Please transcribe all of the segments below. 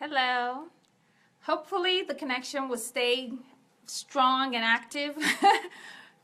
Hello. Hopefully the connection will stay strong and active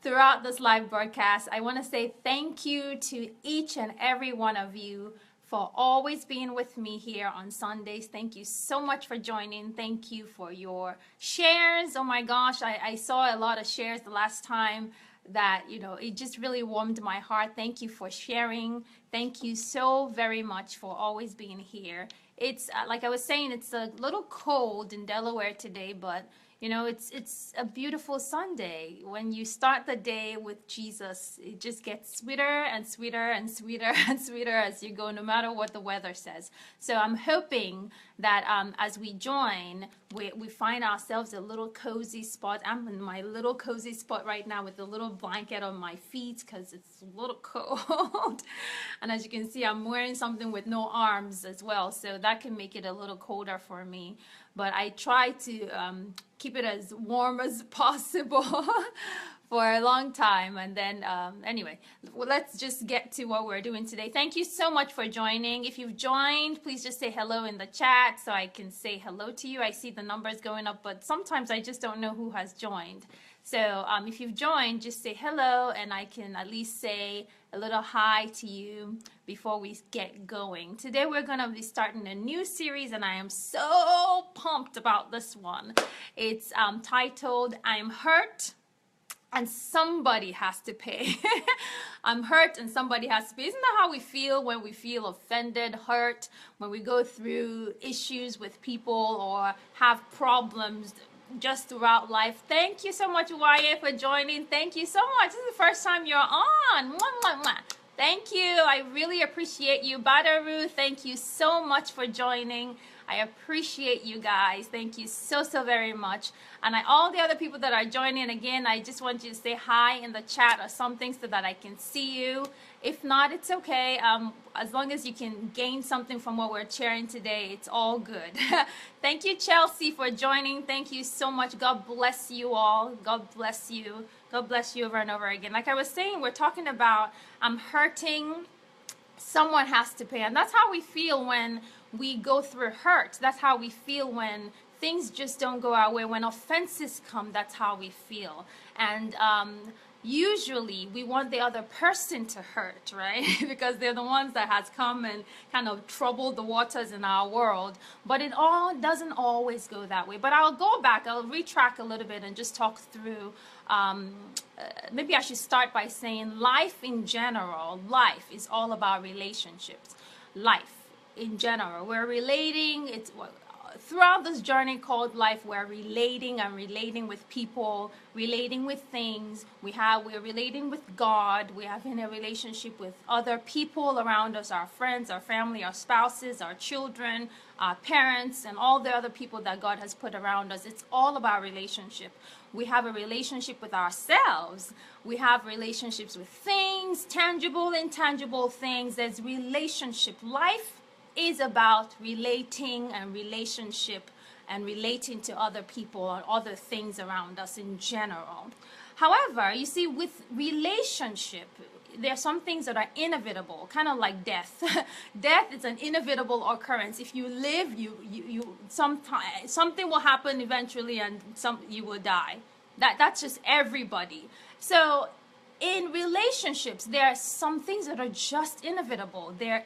throughout this live broadcast. I want to say thank you to each and every one of you for always being with me here on Sundays. Thank you so much for joining. Thank you for your shares. Oh my gosh, I saw a lot of shares the last time that, it just really warmed my heart. Thank you for sharing. Thank you so very much for always being here. It's like I was saying, it's a little cold in Delaware today, but it's a beautiful Sunday. When you start the day with Jesus, it just gets sweeter and sweeter and sweeter and sweeter as you go, no matter what the weather says. So I'm hoping that as we join, we find ourselves a little cozy spot. I'm in my little cozy spot right now with a little blanket on my feet because it's a little cold. And as you can see, I'm wearing something with no arms as well, so that can make it a little colder for me. But I try to keep it as warm as possible for a long time. And then anyway, let's just get to what we're doing today. Thank you so much for joining. If you've joined, please just say hello in the chat so I can say hello to you. I see the numbers going up, but sometimes I just don't know who has joined. So if you've joined, just say hello and I can at least say a little hi to you before we get going. Today we're going to be starting a new series and I am so pumped about this one. It's titled, I'm Hurt and Somebody Has to Pay. I'm hurt and somebody has to pay. Isn't that how we feel when we feel offended, hurt, when we go through issues with people or have problems just throughout life? Thank you so much, YA, for joining. Thank you so much. This is the first time you're on. Mwah, mwah, mwah. Thank you. I really appreciate you. Badaru, thank you so much for joining. I appreciate you guys. Thank you so very much. And all the other people that are joining, again, I just want you to say hi in the chat or something so that I can see you. If not, it's okay. As long as you can gain something from what we're sharing today, it's all good. Thank you, Chelsea, for joining. Thank you so much. God bless you all. God bless you. God bless you over and over again. Like I was saying, we're talking about I'm hurting. Someone has to pay. And that's how we feel when we go through hurt. That's how we feel when things just don't go our way. When offenses come, that's how we feel. And usually we want the other person to hurt, right? Because they're the ones that has come and kind of troubled the waters in our world. But it all doesn't always go that way. But I'll go back, I'll retrack a little bit and just talk through, maybe I should start by saying life in general, life is all about relationships. Life in general, we're relating, throughout this journey called life, we're relating and relating with people, relating with things. We're relating with God. We have in a relationship with other people around us, our friends, our family, our spouses, our children, our parents, and all the other people that God has put around us. It's all about relationship. We have a relationship with ourselves. We have relationships with things, tangible, intangible things. There's relationship. Life is about relating and relationship and relating to other people and other things around us in general. However, you see, with relationship, there are some things that are inevitable, kind of like death. Death is an inevitable occurrence. If you live, something will happen eventually, and you will die. That's just everybody. So, in relationships, there are some things that are just inevitable. They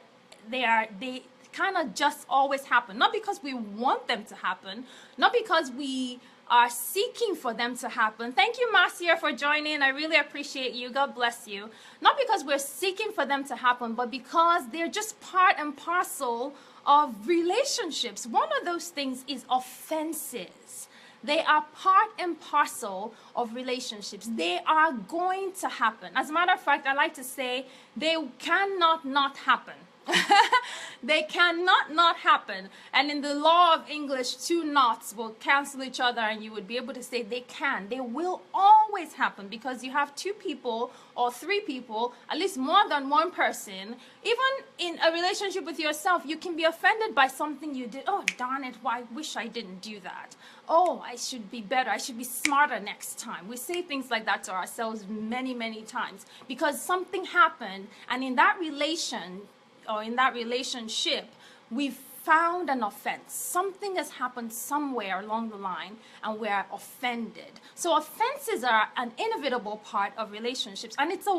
kind of just always happen, not because we want them to happen, not because we are seeking for them to happen. Thank you, Marcia, for joining. I really appreciate you. God bless you. Not because we're seeking for them to happen, but because they're just part and parcel of relationships. One of those things is offenses. They are part and parcel of relationships. They are going to happen. As a matter of fact, I like to say they cannot not happen. They cannot not happen. And in the law of English, two nots will cancel each other and you would be able to say they can. They will always happen because you have two people or three people, at least more than one person. Even in a relationship with yourself, you can be offended by something you did. Oh, darn it, I wish I didn't do that. Oh, I should be better. I should be smarter next time. We say things like that to ourselves many, many times because something happened, and in that relation or in that relationship, we found an offense. Something has happened somewhere along the line and we're offended. So offenses are an inevitable part of relationships, and it's a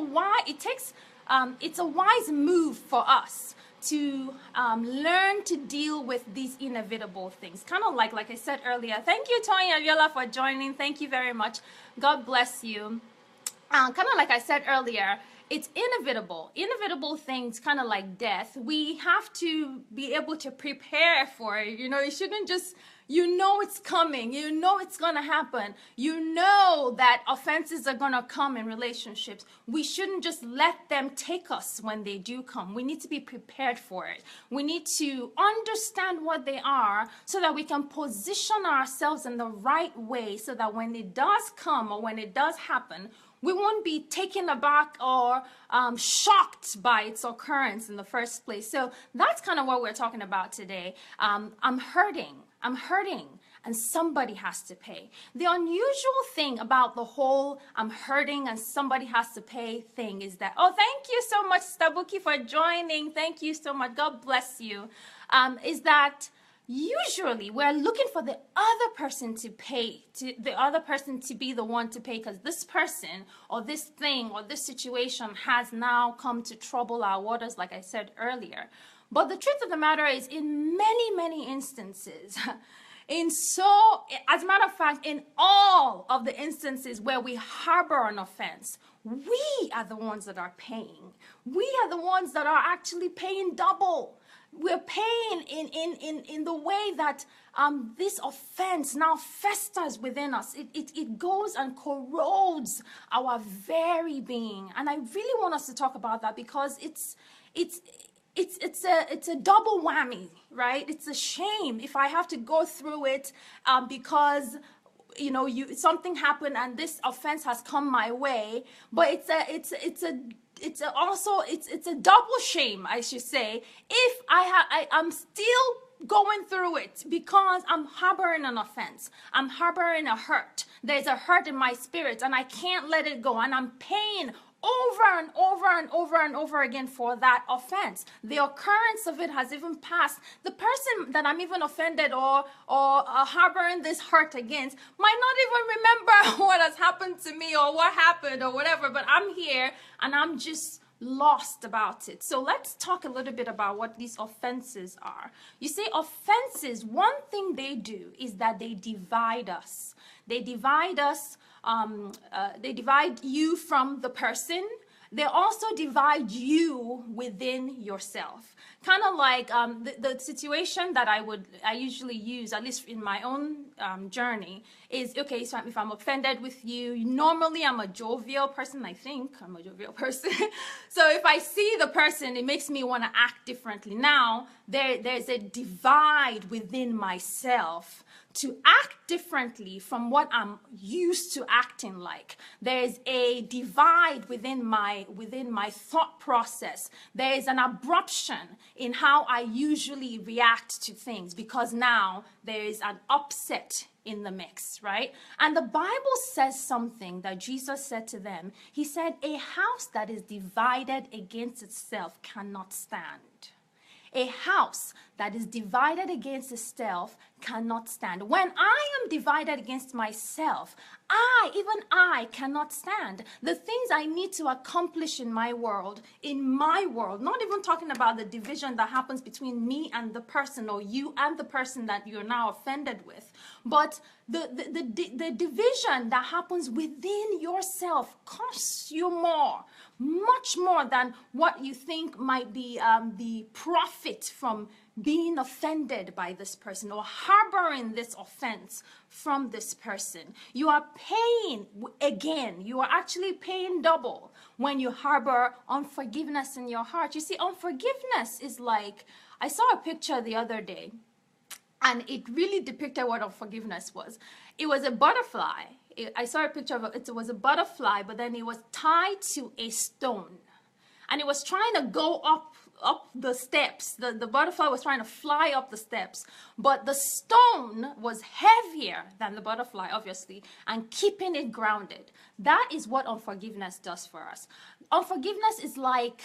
wise move for us to learn to deal with these inevitable things. Kind of like I said earlier. Thank you, Tony Aviola, for joining. Thank you very much. God bless you. Kind of like I said earlier, it's inevitable. Inevitable things, kind of like death, we have to be able to prepare for it. You know, you shouldn't just, you know it's coming. You know it's going to happen. You know that offenses are going to come in relationships. We shouldn't just let them take us when they do come. We need to be prepared for it. We need to understand what they are so that we can position ourselves in the right way so that when it does come or when it does happen, we won't be taken aback or shocked by its occurrence in the first place. So that's kind of what we're talking about today. I'm hurting, and somebody has to pay. The unusual thing about the whole I'm hurting and somebody has to pay thing is that, oh, thank you so much, Stabuki, for joining. Thank you so much. God bless you. Is that usually we're looking for the other person to pay, the other person to be the one to pay, because this person or this thing or this situation has now come to trouble our waters, like I said earlier. But the truth of the matter is, in many instances, as a matter of fact, in all of the instances where we harbor an offense, we are the ones that are paying. We are the ones that are actually paying double. We're paying in the way that this offense now festers within us. It goes and corrodes our very being. And I really want us to talk about that, because it's a double whammy, right? It's a shame if I have to go through it because something happened and this offense has come my way. But it's a double shame, I should say, if I'm still going through it because I'm harboring an offense. I'm harboring a hurt. There's a hurt in my spirit and I can't let it go, and I'm paying over and over and over and over again for that offense. The occurrence of it has even passed. The person that I'm even offended or harboring this hurt against might not even remember what has happened to me or what happened or whatever, but I'm here and I'm just lost about it. So let's talk a little bit about what these offenses are. You see, offenses, one thing they do is that they divide us. They divide us. They divide you from the person. They also divide you within yourself. Kind of like the situation that I usually use, at least in my own journey, is, okay, so if I'm offended with you, normally I'm a jovial person. I think I'm a jovial person. So if I see the person, it makes me want to act differently. Now, there's a divide within myself to act differently from what I'm used to acting like. There's a divide within my thought process. There is an abruption in how I usually react to things, because now there is an upset in the mix, right? And the Bible says something that Jesus said to them. He said, a house that is divided against itself cannot stand. A house that is divided against itself cannot stand. When I am divided against myself, even I cannot stand. The things I need to accomplish in my world, not even talking about the division that happens between me and the person, or you and the person that you're now offended with, but the division that happens within yourself costs you more, much more than what you think might be the profit from being offended by this person or harboring this offense from this person. You are paying, again, you are actually paying double when you harbor unforgiveness in your heart. You see, unforgiveness is like, I saw a picture the other day, and it really depicted what unforgiveness was. It was a butterfly. I saw a picture of it. It was a butterfly, but then it was tied to a stone. And it was trying to go up the steps. The butterfly was trying to fly up the steps. But the stone was heavier than the butterfly, obviously, and keeping it grounded. That is what unforgiveness does for us. Unforgiveness is like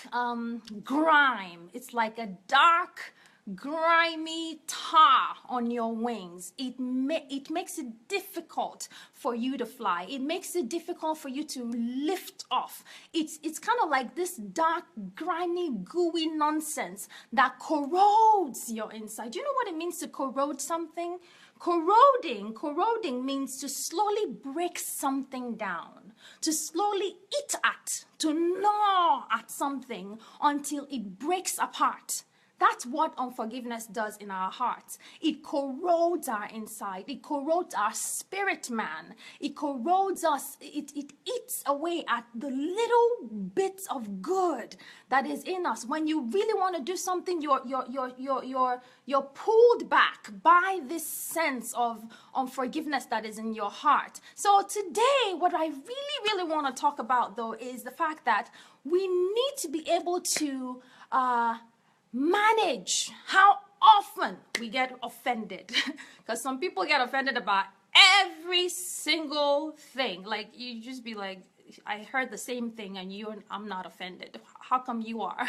grime. It's like a dark grimy tar on your wings. It makes it difficult for you to fly. It makes it difficult for you to lift off. It's kind of like this dark, grimy, gooey nonsense that corrodes your inside. Do you know what it means to corrode something? Corroding means to slowly break something down, to slowly eat at, to gnaw at something until it breaks apart. That's what unforgiveness does in our hearts. It corrodes our inside. It corrodes our spirit man. It corrodes us. It eats away at the little bits of good that is in us. When you really want to do something, you're pulled back by this sense of unforgiveness that is in your heart. So today, what I really want to talk about, though, is the fact that we need to be able to manage how often we get offended, because some people get offended about every single thing. Like, you just be like, I heard the same thing and I'm not offended. How come you are?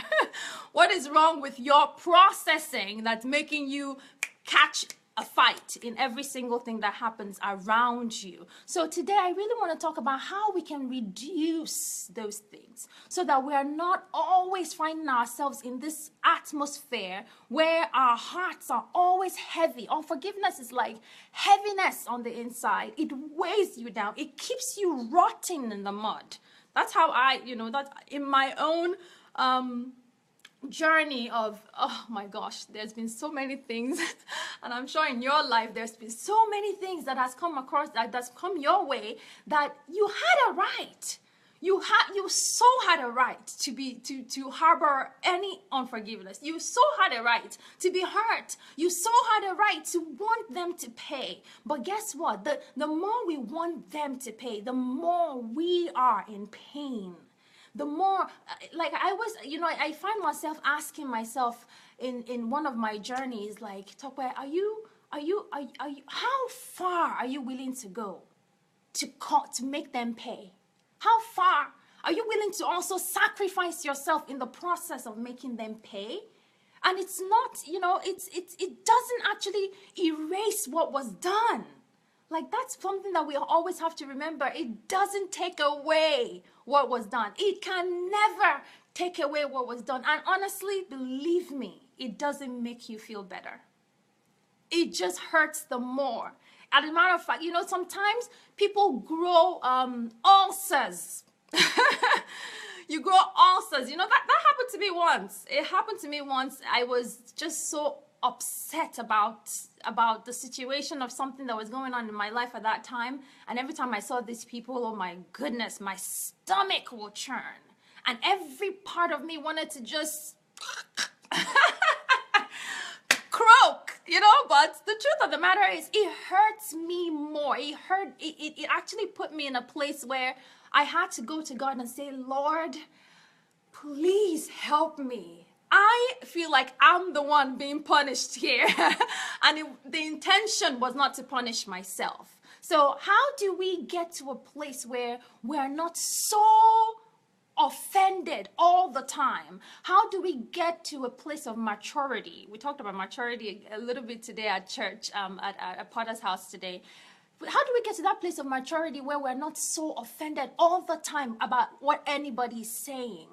What is wrong with your processing that's making you catch a fight in every single thing that happens around you? So today I really want to talk about how we can reduce those things so that we are not always finding ourselves in this atmosphere where our hearts are always heavy. Unforgiveness is like heaviness on the inside. It weighs you down. It keeps you rotting in the mud. That's how that's in my own journey of, oh my gosh, there's been so many things and I'm sure in your life there's been so many things that has come across, that's come your way, that you had a right, you so had a right to harbor any unforgiveness. You so had a right to be hurt. You so had a right to want them to pay. But guess what? The more we want them to pay, the more we are in pain. The more, like, I find myself asking myself in one of my journeys, like, Tokwe, how far are you willing to go to make them pay? How far are you willing to also sacrifice yourself in the process of making them pay? And it's not, it doesn't actually erase what was done. Like, that's something that we always have to remember. It doesn't take away what was done. It can never take away what was done. And honestly, believe me, it doesn't make you feel better. It just hurts the more. As a matter of fact, sometimes people grow ulcers. You grow ulcers. That happened to me once. It happened to me once. I was just so upset about the situation of something that was going on in my life at that time, and every time I saw these people, oh my goodness, my stomach will churn and every part of me wanted to just croak, but the truth of the matter is it hurts me more. It actually put me in a place where I had to go to God and say, Lord, please help me. I feel like I'm the one being punished here. And the intention was not to punish myself. So how do we get to a place where we're not so offended all the time? How do we get to a place of maturity? We talked about maturity a little bit today at church, at Potter's house today. How do we get to that place of maturity where we're not so offended all the time about what anybody's saying,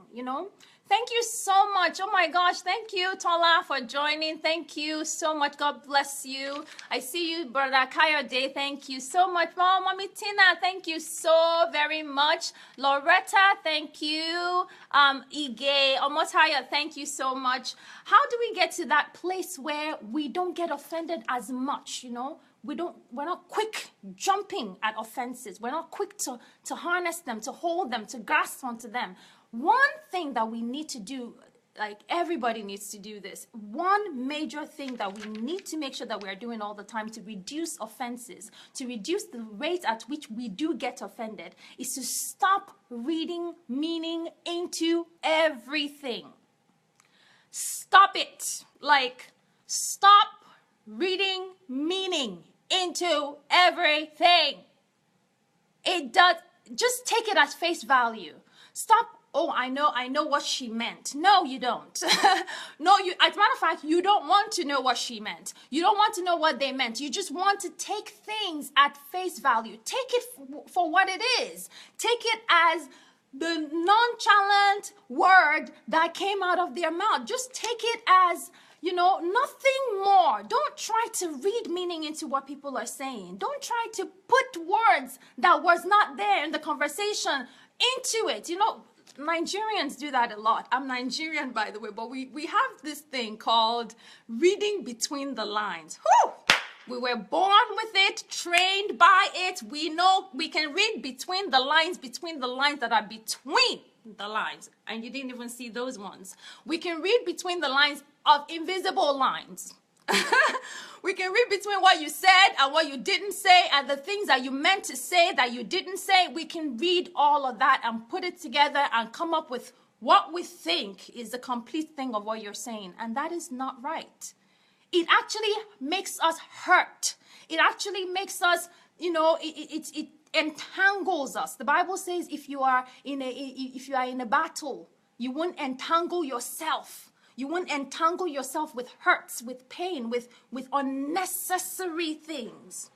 Thank you so much. Oh my gosh. Thank you, Tola, for joining. Thank you so much. God bless you. I see you, Brother Kayode. Thank you so much. Oh, Mommy Tina, thank you so very much. Loretta, thank you. Ige, Omotaya, thank you so much. How do we get to that place where we don't get offended as much, We're not quick jumping at offenses. We're not quick to harness them, to hold them, to grasp onto them. One thing that we need to do, like everybody needs to do this, one major thing that we need to make sure that we are doing all the time to reduce offenses, to reduce the rate at which we do get offended, is to stop reading meaning into everything. Stop it. Like, stop reading meaning into everything. It does, just take it as face value. Stop oh, I know what she meant. No, you don't. No, you, as a matter of fact, you don't want to know what she meant. You don't want to know what they meant. You just want to take things at face value. Take it for what it is. Take it as the nonchalant word that came out of their mouth. Just take it as, nothing more. Don't try to read meaning into what people are saying. Don't try to put words that was not there in the conversation into it. Nigerians do that a lot. I'm Nigerian, by the way, but we have this thing called reading between the lines. Whew! We were born with it, trained by it. We know we can read between the lines that are between the lines. And you didn't even see those ones. We can read between the lines of invisible lines. We can read between what you said and what you didn't say, and the things that you meant to say that you didn't say. We can read all of that and put it together and come up with what we think is the complete thing of what you're saying. And that is not right. It actually makes us hurt. It actually makes us, it entangles us. The Bible says if you are in a battle, you won't entangle yourself. You won't entangle yourself with hurts, with pain, with unnecessary things.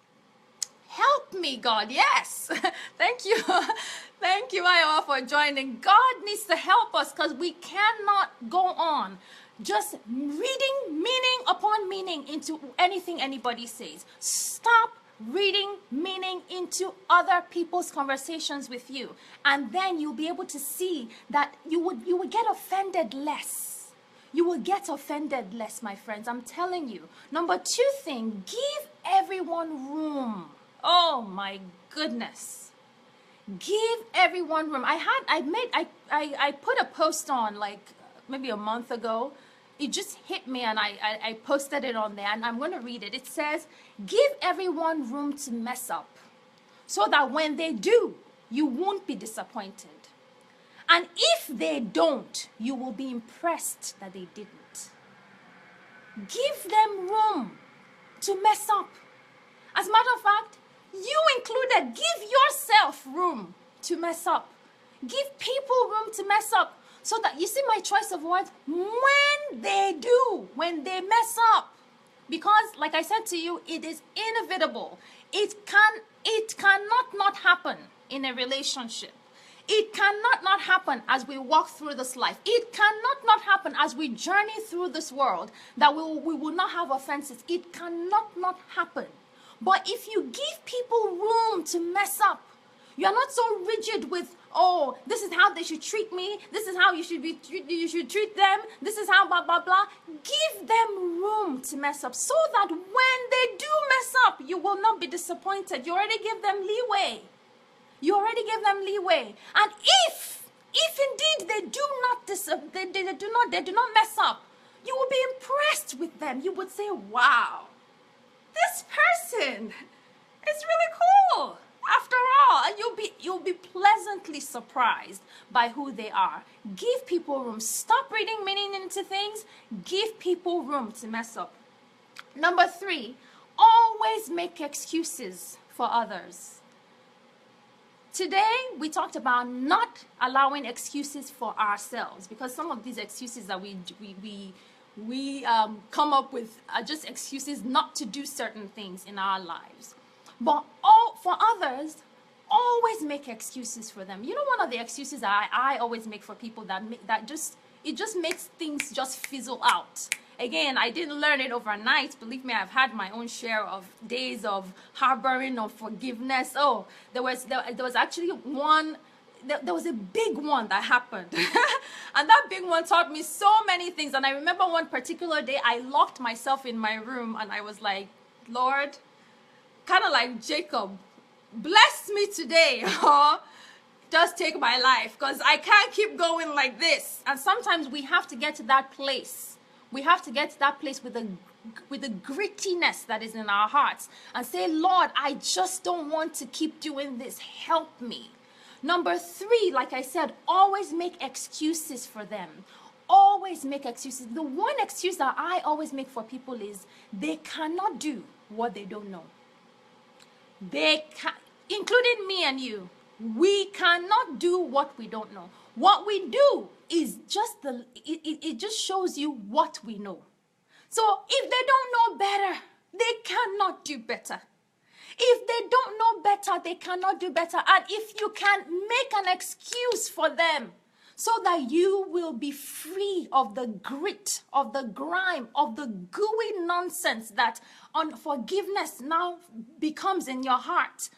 Help me, God. Yes. Thank you. Thank you, Iowa, for joining. God needs to help us because we cannot go on just reading meaning upon meaning into anything anybody says. Stop reading meaning into other people's conversations with you. And then you'll be able to see that you would get offended less. You will get offended less, my friends. I'm telling you. Number 2 thing, give everyone room. Oh my goodness. Give everyone room. I put a post on like maybe a month ago. It just hit me and I posted it on there and I'm going to read it. It says, give everyone room to mess up so that when they do, you won't be disappointed. And if they don't, you will be impressed that they didn't. Give them room to mess up. As a matter of fact, you included, give yourself room to mess up. Give people room to mess up. So that, you see my choice of words? When they mess up. Because, like I said to you, it is inevitable. It cannot not happen in a relationship. It cannot not happen as we walk through this life. It cannot not happen as we journey through this world that we will not have offenses. It cannot not happen. But if you give people room to mess up, you're not so rigid with, oh, this is how they should treat me. This is how you should treat them. This is how blah, blah, blah. Give them room to mess up so that when they do mess up, you will not be disappointed. You already give them leeway. You already give them leeway. And if indeed they do not mess up, you will be impressed with them. You would say, wow, this person is really cool. After all, and you'll be pleasantly surprised by who they are. Give people room. Stop reading meaning into things. Give people room to mess up. Number 3, always make excuses for others. Today, we talked about not allowing excuses for ourselves, because some of these excuses that we come up with are just excuses not to do certain things in our lives. But for others, always make excuses for them. You know, one of the excuses that I always make for people that just makes things just fizzle out. Again, I didn't learn it overnight. Believe me, I've had my own share of days of harboring unforgiveness. Oh, there was actually one. There was a big one that happened. And that big one taught me so many things. And I remember one particular day, I locked myself in my room and I was like, Lord, kind of like Jacob, bless me today, or just take my life, because I can't keep going like this. And sometimes we have to get to that place. We have to get to that place with the grittiness that is in our hearts and say, Lord, I just don't want to keep doing this. Help me. Number 3, like I said, always make excuses for them. Always make excuses. The one excuse that I always make for people is they cannot do what they don't know. Including me and you, we cannot do what we don't know. What we do is just it just shows you what we know. So if they don't know better, they cannot do better. If they don't know better, they cannot do better. And if you can make an excuse for them so that you will be free of the grit, of the grime, of the gooey nonsense that unforgiveness now becomes in your heart,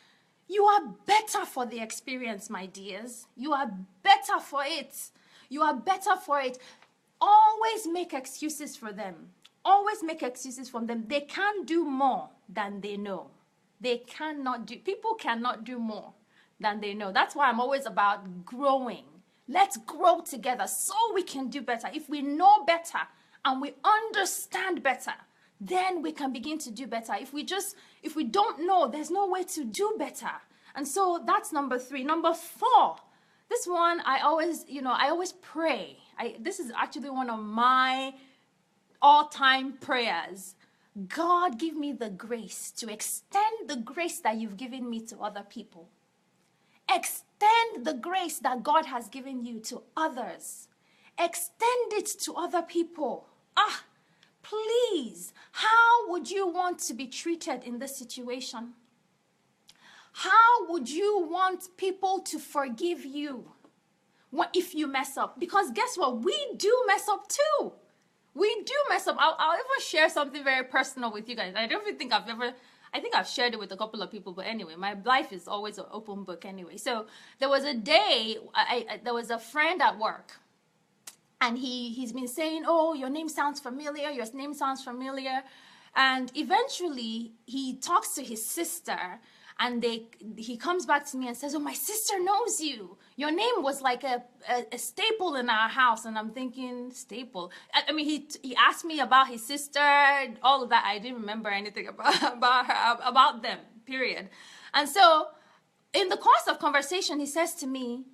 you are better for the experience, my dears. You are better for it. You are better for it. Always make excuses for them. Always make excuses for them. They can't do more than they know. People cannot do more than they know. That's why I'm always about growing. Let's grow together so we can do better. If we know better and we understand better, then we can begin to do better. If we don't know, there's no way to do better. And so that's number 3. Number 4, this one I always pray. This is actually one of my all-time prayers. God, give me the grace to extend the grace that you've given me to other people. Extend the grace that God has given you to others. Extend it to other people. Please, how would you want to be treated in this situation? How would you want people to forgive you if you mess up? Because guess what? We do mess up too. We do mess up. I'll ever share something very personal with you guys. I think I've shared it with a couple of people, but anyway, my life is always an open book anyway. So there was a day, there was a friend at work, and he's been saying, oh, your name sounds familiar, your name sounds familiar. And eventually he talks to his sister, and he comes back to me and says, oh, my sister knows you. Your name was like a staple in our house. And I'm thinking, staple? I mean, he asked me about his sister, all of that. I didn't remember anything about them, period. And so in the course of conversation, he says to me,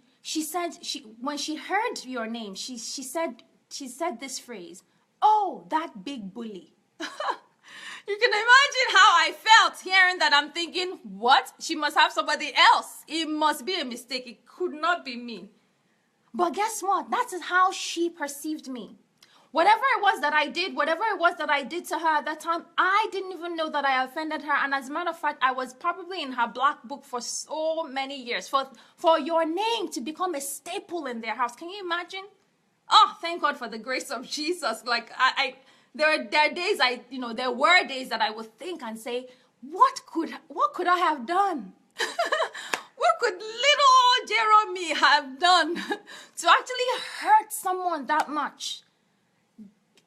when she heard your name, she said this phrase, oh, that big bully. You can imagine how I felt hearing that. I'm thinking, what? She must have somebody else. It must be a mistake. It could not be me. But guess what? That is how she perceived me. Whatever it was that I did to her at that time, I didn't even know that I offended her. And as a matter of fact, I was probably in her black book for so many years. For your name to become a staple in their house. Can you imagine? Oh, thank God for the grace of Jesus. Like, there were days that I would think and say, what could I have done? What could little old Jeremy have done to actually hurt someone that much?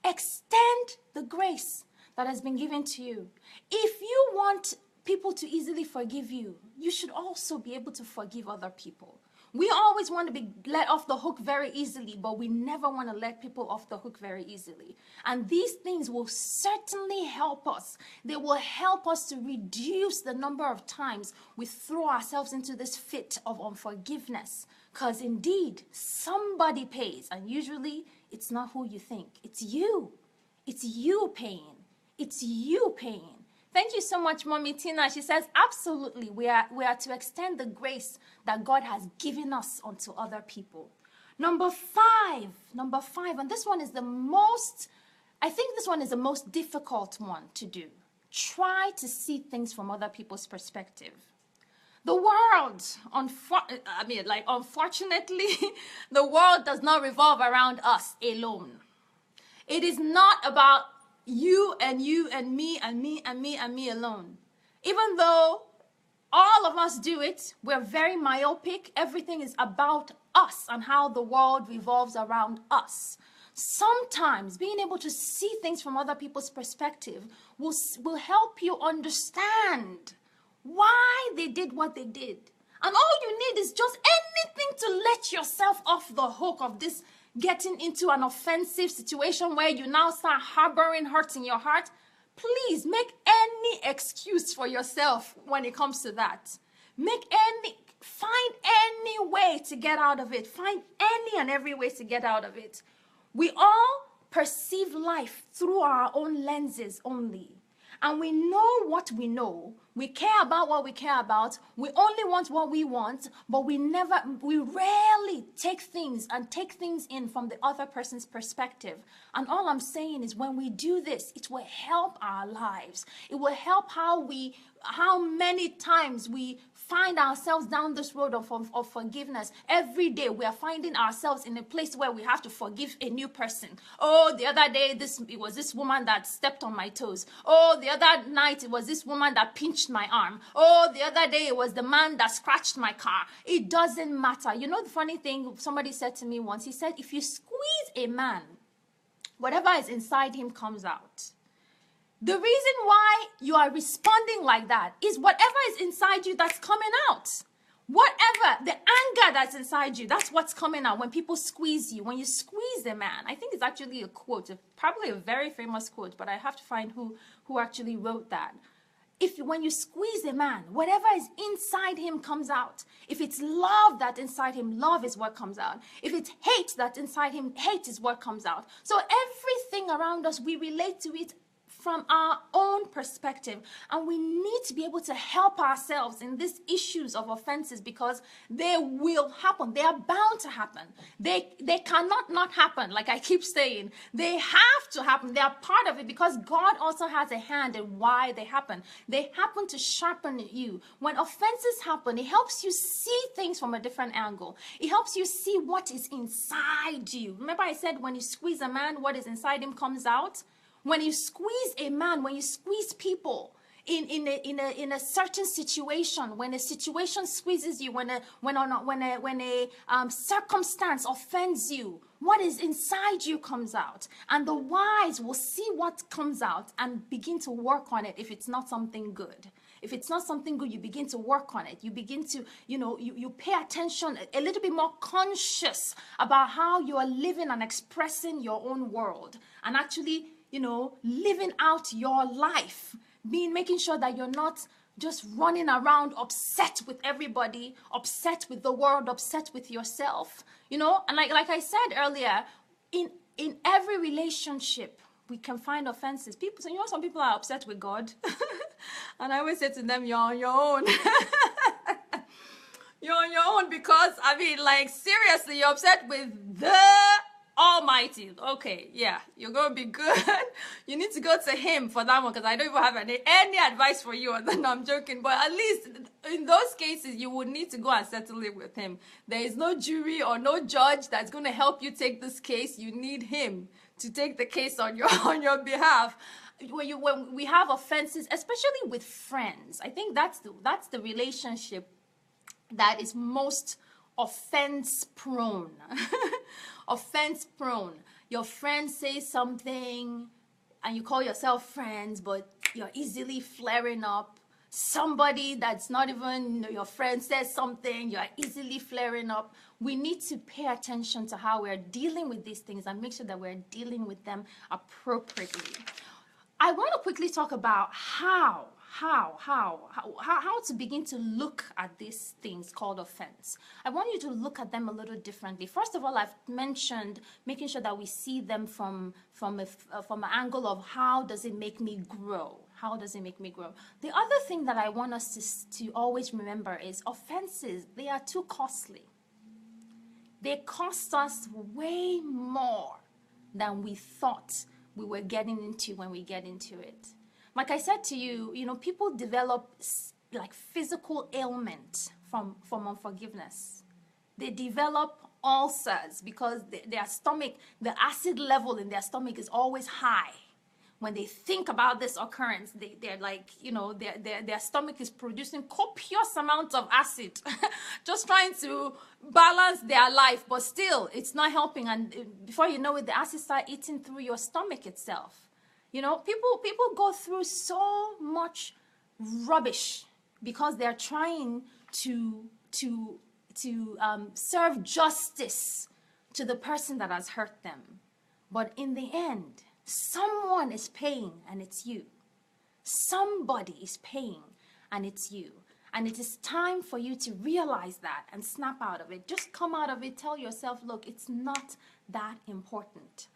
Extend the grace that has been given to you. If you want people to easily forgive you, you should also be able to forgive other people. We always want to be let off the hook very easily, but we never want to let people off the hook very easily. And these things will certainly help us. They will help us to reduce the number of times we throw ourselves into this fit of unforgiveness. Because indeed, somebody pays. And usually, it's not who you think. It's you. It's you paying. It's you paying. Thank you so much, Mommy Tina. She says, absolutely, we are to extend the grace that God has given us onto other people. Number five, and this one is the most difficult one to do. Try to see things from other people's perspective. The world, unfortunately, the world does not revolve around us alone. It is not about you and you and me and me and me and me alone. Even though all of us do it, we're very myopic. Everything is about us and how the world revolves around us. Sometimes being able to see things from other people's perspective will help you understand why they did what they did. And all you need is just anything to let yourself off the hook of this getting into an offensive situation where you now start harboring hurt in your heart. Please make any excuse for yourself when it comes to that. Find any way to get out of it. Find any and every way to get out of it. We all perceive life through our own lenses only. And we know what we know We care about what we care about. We only want what we want, but we rarely take things in from the other person's perspective. And all I'm saying is when we do this, it will help our lives. It will help how many times we find ourselves down this road of forgiveness. Every day we are finding ourselves in a place where we have to forgive a new person. Oh, the other day it was this woman that stepped on my toes. Oh, the other night it was this woman that pinched my arm. Oh, the other day it was the man that scratched my car. It doesn't matter. You know the funny thing, somebody said to me once, he said, if you squeeze a man, whatever is inside him comes out. The reason why you are responding like that is whatever is inside you that's coming out. Whatever, the anger that's inside you, that's what's coming out when people squeeze you. When you squeeze a man, I think it's actually a quote, probably a very famous quote, but I have to find who actually wrote that. When you squeeze a man, whatever is inside him comes out. If it's love that's inside him, love is what comes out. If it's hate that's inside him, hate is what comes out. So everything around us, we relate to it from our own perspective, and we need to be able to help ourselves in these issues of offenses because they will happen. They are bound to happen. They cannot not happen. Like I keep saying, they have to happen. They are part of it because God also has a hand in why they happen. They happen to sharpen you. When offenses happen, it helps you see things from a different angle. It helps you see what is inside you. Remember I said when you squeeze a man, what is inside him comes out? When you squeeze a man, when you squeeze people in a certain situation, when a situation squeezes you, when a circumstance offends you, what is inside you comes out. And the wise will see what comes out and begin to work on it if it's not something good. If it's not something good, you begin to work on it. You begin to, you pay attention, a little bit more conscious about how you are living and expressing your own world and actually living out your life, making sure that you're not just running around upset with everybody, upset with the world, upset with yourself, and like I said earlier, in every relationship, we can find offenses. Some people are upset with God, and I always say to them, you're on your own. You're on your own because, seriously, you're upset with the Almighty. Okay, yeah, you're gonna be good. You need to go to him for that one because I don't even have any advice for you. No, I'm joking, but at least in those cases you would need to go and settle it with him. There is no jury or no judge that's going to help you take this case. You need him to take the case on your behalf. When we have offenses, especially with friends, I think that's the relationship that is most offense prone. Offense prone. Your friend says something and you call yourself friends, but you're easily flaring up. Somebody that's not even your friend says something, you're easily flaring up. We need to pay attention to how we're dealing with these things and make sure that we're dealing with them appropriately. I want to quickly talk about how to begin to look at these things called offense. I want you to look at them a little differently. First of all, I've mentioned making sure that we see them from an angle of how does it make me grow? How does it make me grow? The other thing that I want us to always remember is offenses, they are too costly. They cost us way more than we thought we were getting into when we get into it. Like I said to you, people develop like physical ailment from unforgiveness. They develop ulcers because their stomach, the acid level in their stomach is always high. When they think about this occurrence, they're like, their stomach is producing copious amounts of acid, just trying to balance their life, but still it's not helping. And before you know it, the acid start eating through your stomach itself. People go through so much rubbish because they're trying to serve justice to the person that has hurt them. But in the end, someone is paying and it's you. Somebody is paying and it's you. And it is time for you to realize that and snap out of it. Just come out of it. Tell yourself, look, it's not that important.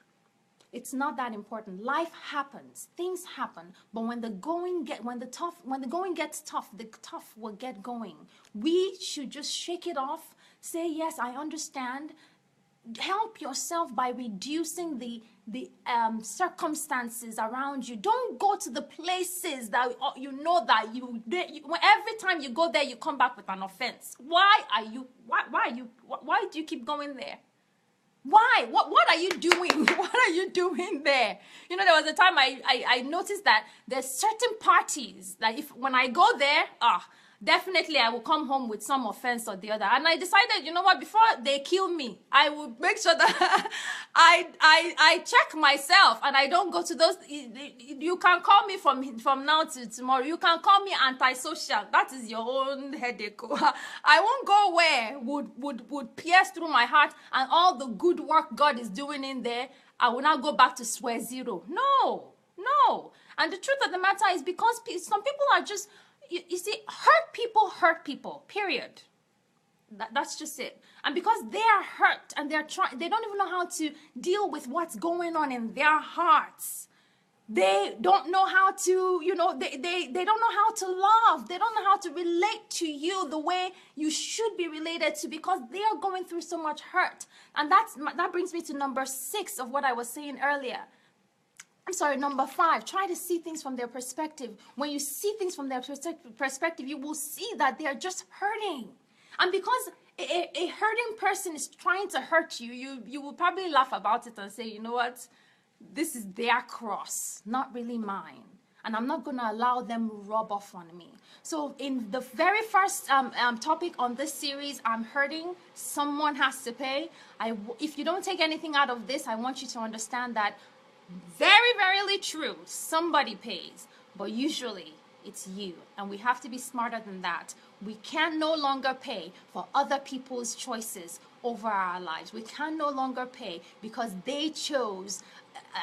It's not that important. Life happens, things happen, but when the going gets tough, the tough will get going. We should just shake it off, say, yes, I understand. Help yourself by reducing the circumstances around you. Don't go to the places that you know that every time you go there, you come back with an offense. Why do you keep going there? Why? What are you doing? What are you doing there? You know, there was a time I noticed that there's certain parties that when I go there, definitely I will come home with some offense or the other. And I decided, you know what, before they kill me, I will make sure that I check myself and I don't go to those. You can call me from now to tomorrow. You can call me antisocial. That is your own headache. I won't go where would pierce through my heart and all the good work God is doing in there. I will not go back to square zero. No. And the truth of the matter is, because some people are just, you see, hurt people, period. That's just it. And because they are hurt and they don't even know how to deal with what's going on in their hearts. They don't know how to, they don't know how to love. They don't know how to relate to you the way you should be related to, because they are going through so much hurt. And that brings me to number 6 of what I was saying earlier. Number 5, try to see things from their perspective. When you see things from their perspective, you will see that they are just hurting. And because a hurting person is trying to hurt you, you will probably laugh about it and say, you know what? This is their cross, not really mine. And I'm not going to allow them rub off on me. So in the very first topic on this series, I'm hurting, someone has to pay. If you don't take anything out of this, I want you to understand that very rarely true, somebody pays, but usually it's you. And we have to be smarter than that. We can no longer pay for other people's choices over our lives. We can no longer pay because they chose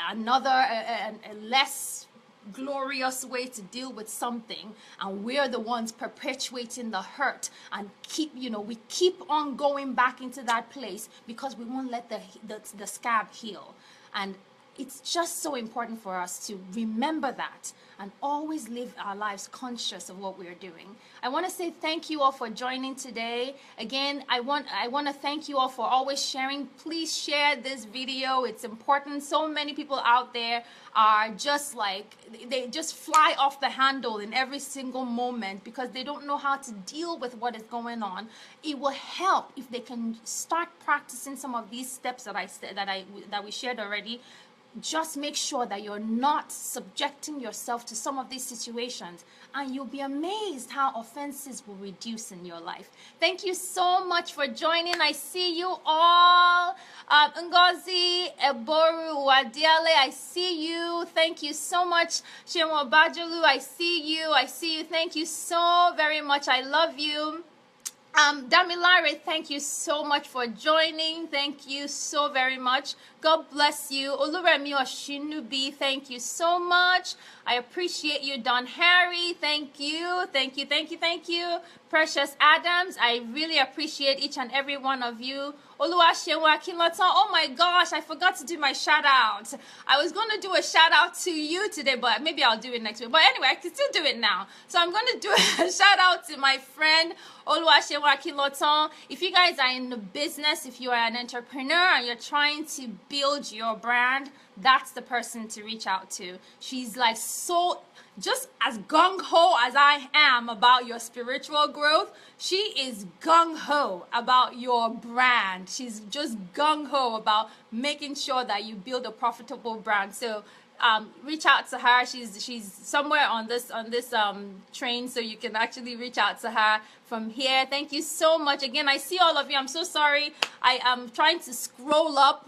another, a less glorious way to deal with something, and we're the ones perpetuating the hurt and we keep on going back into that place because we won't let the scab heal. And it's just so important for us to remember that and always live our lives conscious of what we're doing. I want to say thank you all for joining today. Again, I want to thank you all for always sharing. Please share this video. It's important. So many people out there are just like, they just fly off the handle in every single moment because they don't know how to deal with what is going on. It will help if they can start practicing some of these steps that we shared already. Just make sure that you're not subjecting yourself to some of these situations, and you'll be amazed how offenses will reduce in your life. Thank you so much for joining. I see you all. Ngozi, Eboru, Wadiale, I see you. Thank you so much. Shenwa Bajalu, I see you. Thank you so very much. I love you. Damilare, thank you so much for joining. Thank you so very much. God bless you. Oluremi Oshinubi, thank you so much. I appreciate you. Don Harry, thank you. Precious Adams, I really appreciate each and every one of you. Oluwaseun Akinlotan, oh my gosh, I forgot to do my shout out. I was going to do a shout out to you today, but maybe I'll do it next week. But anyway, I can still do it now. So I'm going to do a shout out to my friend Oluwaseun Akinlotan. If you guys are in the business, if you are an entrepreneur and you're trying to build your brand, that's the person to reach out to. She's like so just as gung-ho as I am about your spiritual growth, she is gung-ho about your brand. She's just gung-ho about making sure that you build a profitable brand. So reach out to her. She's somewhere on this train, so you can actually reach out to her from here. Thank you so much. Again, I see all of you. I'm so sorry. I am trying to scroll up,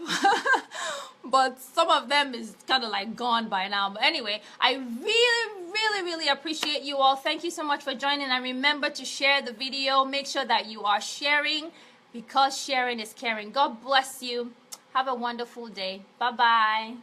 but some of them is kind of like gone by now. But anyway, I really appreciate you all. Thank you so much for joining, and remember to share the video. Make sure that you are sharing, because sharing is caring. God bless you. Have a wonderful day. Bye-bye.